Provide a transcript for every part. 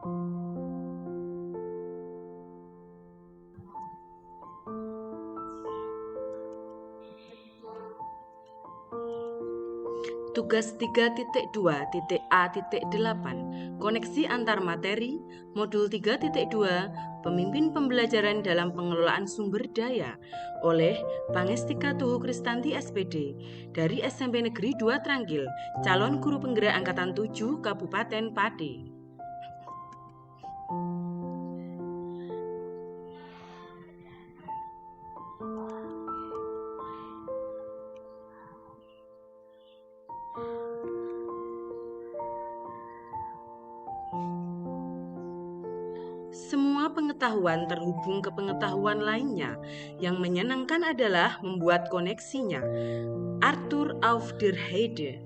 Tugas 3.2.A.8 Koneksi antar materi. Modul 3.2 Pemimpin pembelajaran dalam pengelolaan sumber daya oleh Pangestika Tuhu Kristanti SPD dari SMP Negeri 2 Trangkil, calon guru penggerak Angkatan 7 Kabupaten Pati. Semua pengetahuan terhubung ke pengetahuan lainnya. Yang menyenangkan adalah membuat koneksinya. Arthur auf der Heide.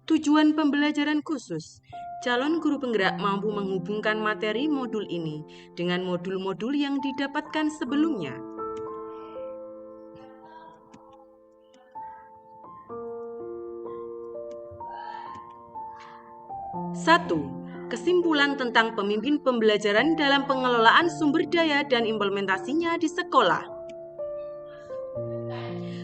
Tujuan pembelajaran khusus. Calon guru penggerak mampu menghubungkan materi modul ini dengan modul-modul yang didapatkan sebelumnya. 1. Kesimpulan tentang pemimpin pembelajaran dalam pengelolaan sumber daya dan implementasinya di sekolah.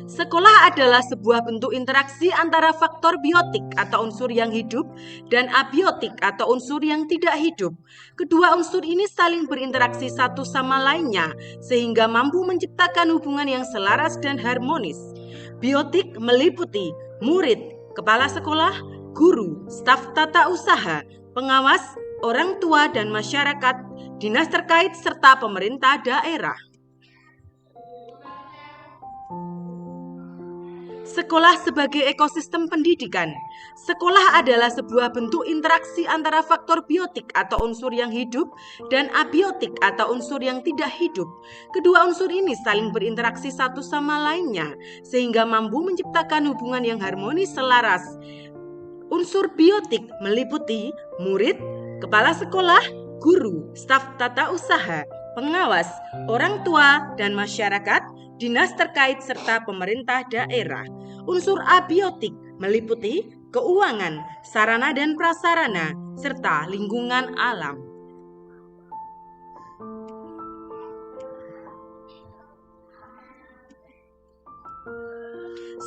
Sekolah adalah sebuah bentuk interaksi antara faktor biotik atau unsur yang hidup dan abiotik atau unsur yang tidak hidup. Kedua unsur ini saling berinteraksi satu sama lainnya sehingga mampu menciptakan hubungan yang selaras dan harmonis. Biotik meliputi murid, kepala sekolah, guru, staf tata usaha, pengawas, orang tua dan masyarakat, dinas terkait serta pemerintah daerah. Sekolah sebagai ekosistem pendidikan. Sekolah adalah sebuah bentuk interaksi antara faktor biotik atau unsur yang hidup dan abiotik atau unsur yang tidak hidup. Kedua unsur ini saling berinteraksi satu sama lainnya sehingga mampu menciptakan hubungan yang harmonis selaras. Unsur biotik meliputi murid, kepala sekolah, guru, staf tata usaha, pengawas, orang tua dan masyarakat, dinas terkait serta pemerintah daerah. Unsur abiotik meliputi keuangan, sarana dan prasarana, serta lingkungan alam.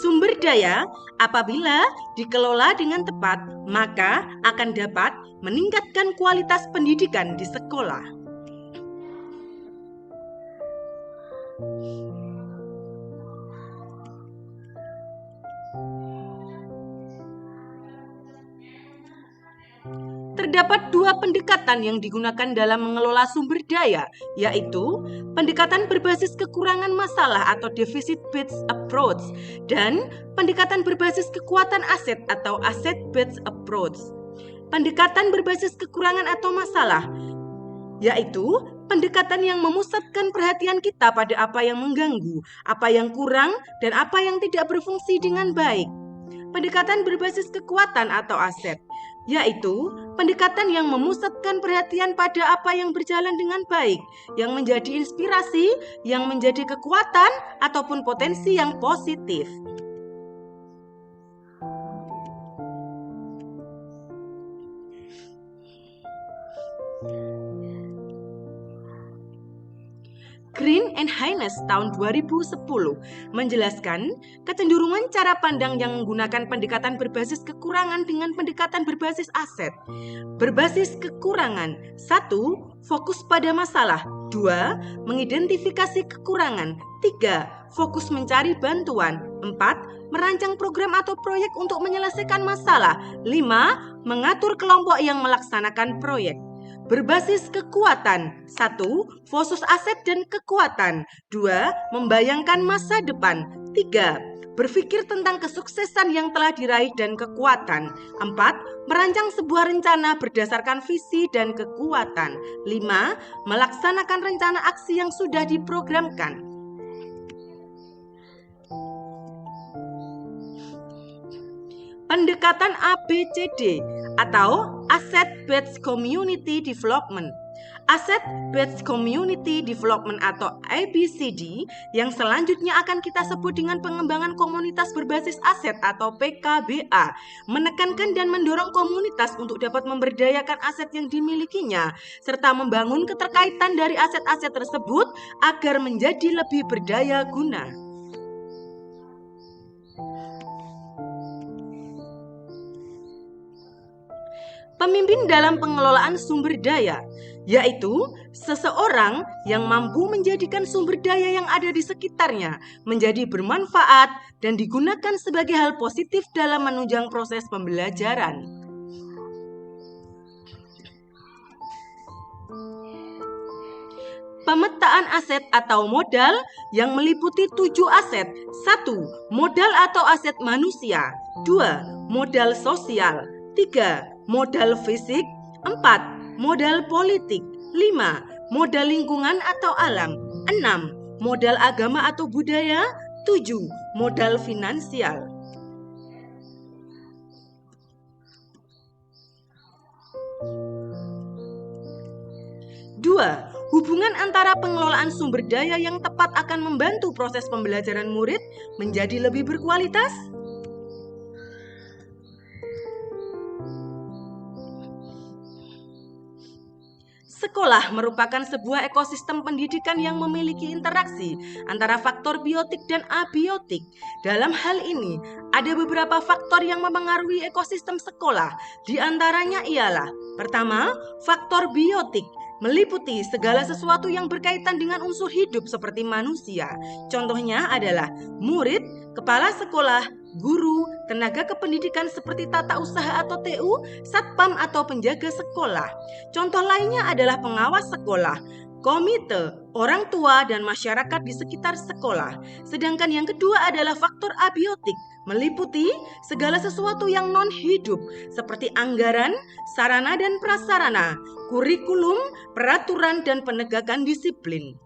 Sumber daya apabila dikelola dengan tepat, maka akan dapat meningkatkan kualitas pendidikan di sekolah. Terdapat dua pendekatan yang digunakan dalam mengelola sumber daya, yaitu pendekatan berbasis kekurangan masalah atau deficit-based approach dan pendekatan berbasis kekuatan aset atau asset-based approach. Pendekatan berbasis kekurangan atau masalah, yaitu pendekatan yang memusatkan perhatian kita pada apa yang mengganggu, apa yang kurang, dan apa yang tidak berfungsi dengan baik. Pendekatan berbasis kekuatan atau aset, yaitu pendekatan yang memusatkan perhatian pada apa yang berjalan dengan baik, yang menjadi inspirasi, yang menjadi kekuatan, ataupun potensi yang positif. Green and Haynes tahun 2010 menjelaskan kecenderungan cara pandang yang menggunakan pendekatan berbasis kekurangan dengan pendekatan berbasis aset. Berbasis kekurangan: 1. Fokus pada masalah. 2. Mengidentifikasi kekurangan. 3. Fokus mencari bantuan. 4. Merancang program atau proyek untuk menyelesaikan masalah. 5. Mengatur kelompok yang melaksanakan proyek. Berbasis kekuatan: 1. Fokus aset dan kekuatan. 2. Membayangkan masa depan. 3. Berpikir tentang kesuksesan yang telah diraih dan kekuatan. 4. Merancang sebuah rencana berdasarkan visi dan kekuatan. 5. Melaksanakan rencana aksi yang sudah diprogramkan. Pendekatan ABCD atau Asset Based Community Development. Asset-Based Community Development atau ABCD yang selanjutnya akan kita sebut dengan pengembangan komunitas berbasis aset atau PKBA, menekankan dan mendorong komunitas untuk dapat memberdayakan aset yang dimilikinya serta membangun keterkaitan dari aset-aset tersebut agar menjadi lebih berdaya guna. Pemimpin dalam pengelolaan sumber daya, yaitu seseorang yang mampu menjadikan sumber daya yang ada di sekitarnya menjadi bermanfaat dan digunakan sebagai hal positif dalam menunjang proses pembelajaran. Pemetaan aset atau modal yang meliputi 7 aset. 1. Modal atau aset manusia. 2. Modal sosial. 3. Modal fisik. 4. Modal politik. 5. Modal lingkungan atau alam. 6. Modal agama atau budaya. 7. Modal finansial. 2. Hubungan antara pengelolaan sumber daya yang tepat akan membantu proses pembelajaran murid menjadi lebih berkualitas. Sekolah merupakan sebuah ekosistem pendidikan yang memiliki interaksi antara faktor biotik dan abiotik. Dalam hal ini, ada beberapa faktor yang mempengaruhi ekosistem sekolah. Di antaranya ialah: pertama, faktor biotik meliputi segala sesuatu yang berkaitan dengan unsur hidup seperti manusia. Contohnya adalah murid, kepala sekolah, guru, tenaga kependidikan seperti tata usaha atau TU, satpam atau penjaga sekolah. Contoh lainnya adalah pengawas sekolah, komite, orang tua, dan masyarakat di sekitar sekolah. Sedangkan yang kedua adalah faktor abiotik, meliputi segala sesuatu yang non-hidup seperti anggaran, sarana dan prasarana, kurikulum, peraturan, dan penegakan disiplin.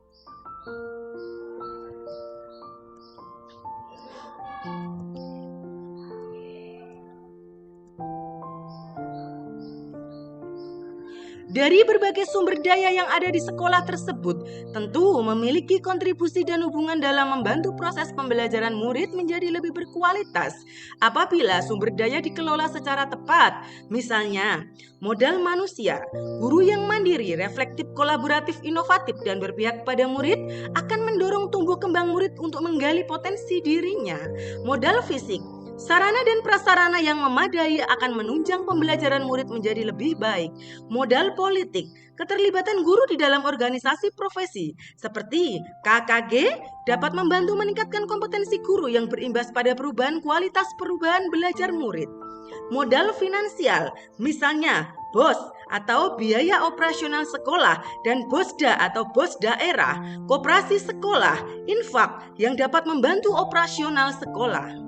Dari berbagai sumber daya yang ada di sekolah tersebut, tentu memiliki kontribusi dan hubungan dalam membantu proses pembelajaran murid menjadi lebih berkualitas apabila sumber daya dikelola secara tepat. Misalnya, modal manusia, guru yang mandiri, reflektif, kolaboratif, inovatif, dan berpihak pada murid akan mendorong tumbuh kembang murid untuk menggali potensi dirinya. Modal fisik, sarana dan prasarana yang memadai akan menunjang pembelajaran murid menjadi lebih baik. Modal politik, keterlibatan guru di dalam organisasi profesi seperti KKG dapat membantu meningkatkan kompetensi guru yang berimbas pada perubahan kualitas perubahan belajar murid. Modal finansial, misalnya BOS atau biaya operasional sekolah dan BOSDA atau BOS daerah, koperasi sekolah, infak yang dapat membantu operasional sekolah.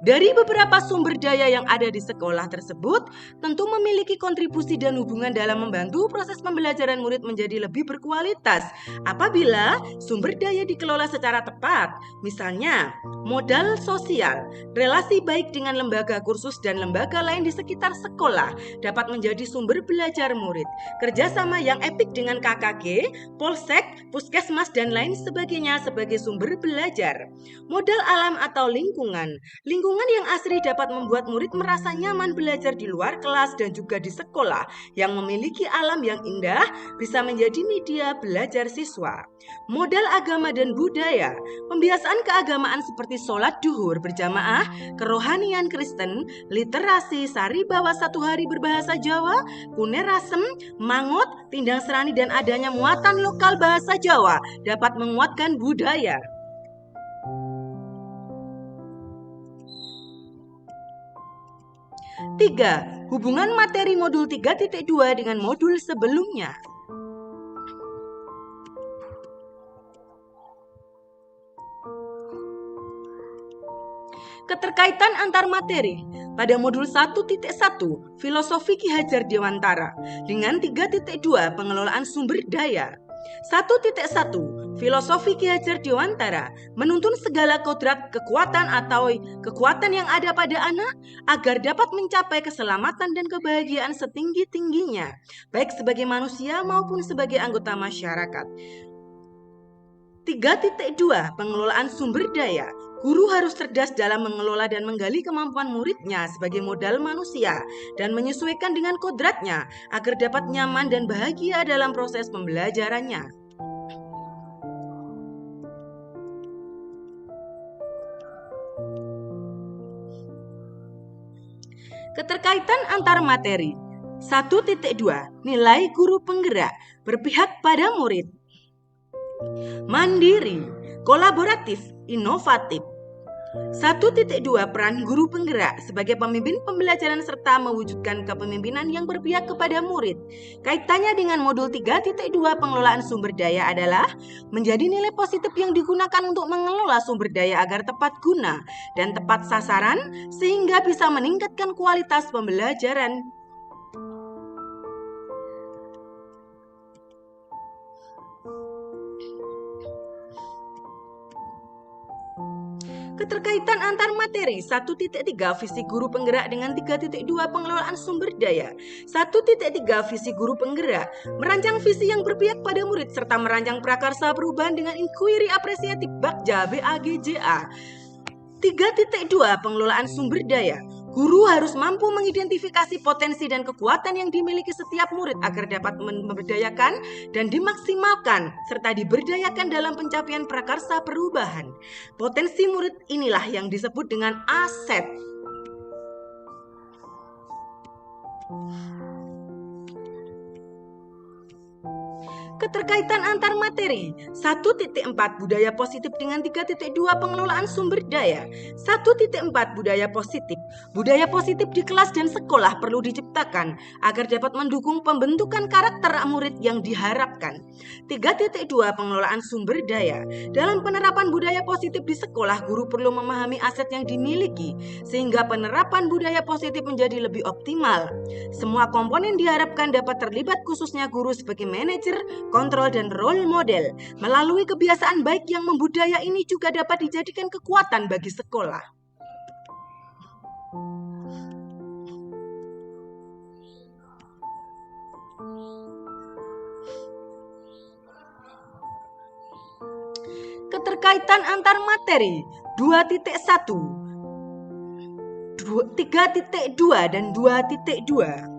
Dari beberapa sumber daya yang ada di sekolah tersebut, tentu memiliki kontribusi dan hubungan dalam membantu proses pembelajaran murid menjadi lebih berkualitas apabila sumber daya dikelola secara tepat. Misalnya, modal sosial, relasi baik dengan lembaga kursus dan lembaga lain di sekitar sekolah dapat menjadi sumber belajar murid. Kerjasama yang epik dengan KKG, Polsek, Puskesmas, dan lain sebagainya sebagai sumber belajar. Modal alam atau lingkungan yang asri dapat membuat murid merasa nyaman belajar di luar kelas dan juga di sekolah. Yang memiliki alam yang indah bisa menjadi media belajar siswa. Modal agama dan budaya, pembiasaan keagamaan seperti sholat duhur berjamaah, kerohanian Kristen, literasi, sari bawa 1 hari berbahasa Jawa, kunerasem, mangot, tindang serani, dan adanya muatan lokal bahasa Jawa dapat menguatkan budaya. 3. Hubungan materi modul 3.2 dengan modul sebelumnya. Keterkaitan antar materi pada modul 1.1 Filosofi Ki Hajar Dewantara dengan 3.2 Pengelolaan Sumber Daya. 1.1 Filosofi Ki Hajar Dewantara menuntun segala kodrat kekuatan atau kekuatan yang ada pada anak agar dapat mencapai keselamatan dan kebahagiaan setinggi-tingginya, baik sebagai manusia maupun sebagai anggota masyarakat. 3.2 Pengelolaan sumber daya. Guru harus cerdas dalam mengelola dan menggali kemampuan muridnya sebagai modal manusia dan menyesuaikan dengan kodratnya agar dapat nyaman dan bahagia dalam proses pembelajarannya. Keterkaitan antar materi. 1.2 Nilai guru penggerak, berpihak pada murid. Mandiri, kolaboratif, inovatif. 1.2 Peran guru penggerak sebagai pemimpin pembelajaran serta mewujudkan kepemimpinan yang berpihak kepada murid. Kaitannya dengan modul 3.2 pengelolaan sumber daya adalah menjadi nilai positif yang digunakan untuk mengelola sumber daya agar tepat guna dan tepat sasaran sehingga bisa meningkatkan kualitas pembelajaran. Keterkaitan antar materi. 1.3 Visi guru penggerak dengan 3.2 pengelolaan sumber daya. 1.3 Visi guru penggerak merancang visi yang berpihak pada murid serta merancang prakarsa perubahan dengan inquiry apresiatif Bagja BAGJA. 3.2 Pengelolaan sumber daya. Guru harus mampu mengidentifikasi potensi dan kekuatan yang dimiliki setiap murid agar dapat memberdayakan dan dimaksimalkan serta diberdayakan dalam pencapaian prakarsa perubahan. Potensi murid inilah yang disebut dengan aset. Keterkaitan antar materi. 1.4 Budaya positif dengan 3.2 pengelolaan sumber daya. 1.4 Budaya positif. Budaya positif di kelas dan sekolah perlu diciptakan agar dapat mendukung pembentukan karakter murid yang diharapkan. 3.2 Pengelolaan sumber daya. Dalam penerapan budaya positif di sekolah, guru perlu memahami aset yang dimiliki sehingga penerapan budaya positif menjadi lebih optimal. Semua komponen diharapkan dapat terlibat, khususnya guru sebagai manajer, kontrol dan role model. Melalui kebiasaan baik yang membudaya ini juga dapat dijadikan kekuatan bagi sekolah. Keterkaitan antar materi. 2.1 3.2 dan 2.2.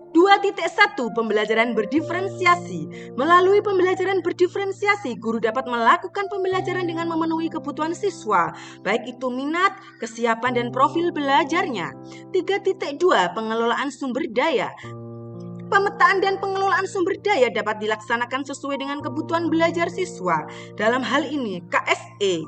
2.1 Pembelajaran berdiferensiasi. Melalui pembelajaran berdiferensiasi, guru dapat melakukan pembelajaran dengan memenuhi kebutuhan siswa, baik itu minat, kesiapan, dan profil belajarnya. 3.2 Pengelolaan sumber daya. Pemetaan dan pengelolaan sumber daya dapat dilaksanakan sesuai dengan kebutuhan belajar siswa. Dalam hal ini, KSE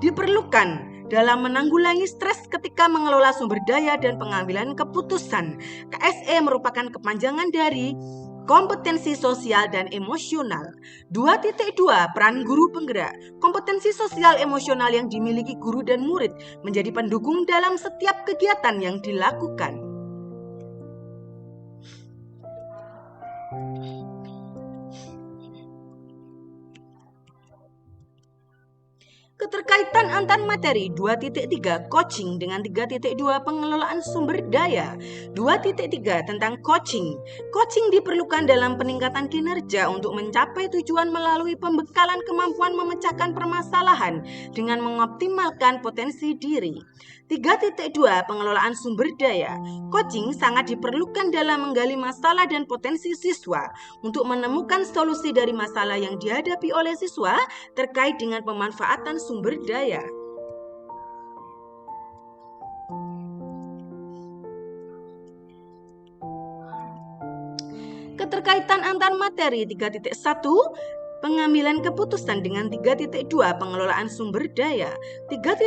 diperlukan dalam menanggulangi stres ketika mengelola sumber daya dan pengambilan keputusan. KSE merupakan kepanjangan dari kompetensi sosial dan emosional. 2.2 Peran guru penggerak. Kompetensi sosial emosional yang dimiliki guru dan murid menjadi pendukung dalam setiap kegiatan yang dilakukan. Keterkaitan antar materi. 2.3 Coaching dengan 3.2 Pengelolaan sumber daya. 2.3 Tentang coaching. Coaching diperlukan dalam peningkatan kinerja untuk mencapai tujuan melalui pembekalan kemampuan memecahkan permasalahan dengan mengoptimalkan potensi diri. 3.2 Pengelolaan sumber daya. Coaching sangat diperlukan dalam menggali masalah dan potensi siswa untuk menemukan solusi dari masalah yang dihadapi oleh siswa terkait dengan pemanfaatan sumber daya. Keterkaitan antar materi. 3.1 Pengambilan keputusan dengan 3.2 Pengelolaan sumber daya. 3.1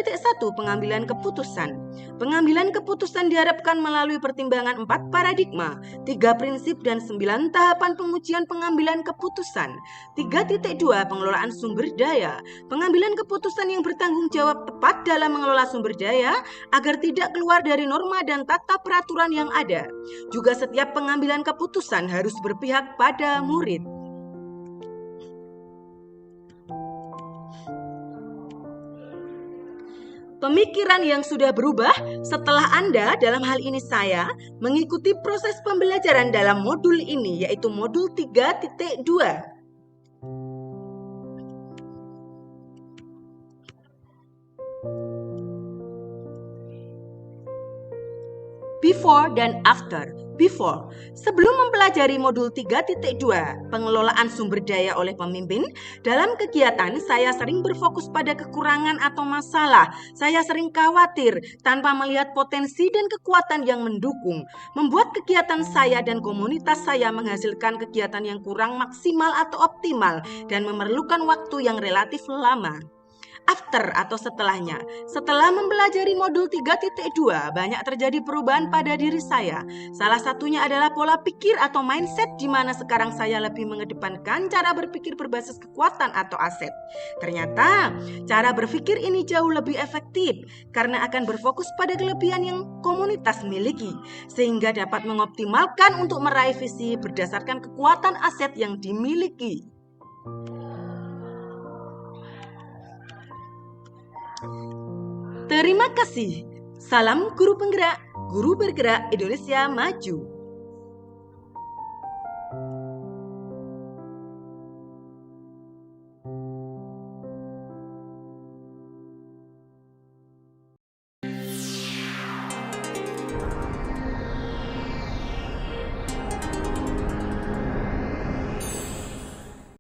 Pengambilan keputusan. Pengambilan keputusan diharapkan melalui pertimbangan 4 paradigma, 3 prinsip dan 9 tahapan pengujian pengambilan keputusan. 3.2 Pengelolaan sumber daya. Pengambilan keputusan yang bertanggung jawab tepat dalam mengelola sumber daya agar tidak keluar dari norma dan tata peraturan yang ada. Juga setiap pengambilan keputusan harus berpihak pada murid. Pemikiran yang sudah berubah setelah Anda, dalam hal ini saya, mengikuti proses pembelajaran dalam modul ini, yaitu modul 3.2. Before dan after. Before, sebelum mempelajari modul 3.2, pengelolaan sumber daya oleh pemimpin, dalam kegiatan saya sering berfokus pada kekurangan atau masalah. Saya sering khawatir tanpa melihat potensi dan kekuatan yang mendukung, membuat kegiatan saya dan komunitas saya menghasilkan kegiatan yang kurang maksimal atau optimal dan memerlukan waktu yang relatif lama. After atau setelahnya, setelah mempelajari modul 3.2, banyak terjadi perubahan pada diri saya. Salah satunya adalah pola pikir atau mindset di mana sekarang saya lebih mengedepankan cara berpikir berbasis kekuatan atau aset. Ternyata, cara berpikir ini jauh lebih efektif karena akan berfokus pada kelebihan yang komunitas miliki, sehingga dapat mengoptimalkan untuk meraih visi berdasarkan kekuatan aset yang dimiliki. Terima kasih. Salam guru penggerak, guru bergerak Indonesia maju.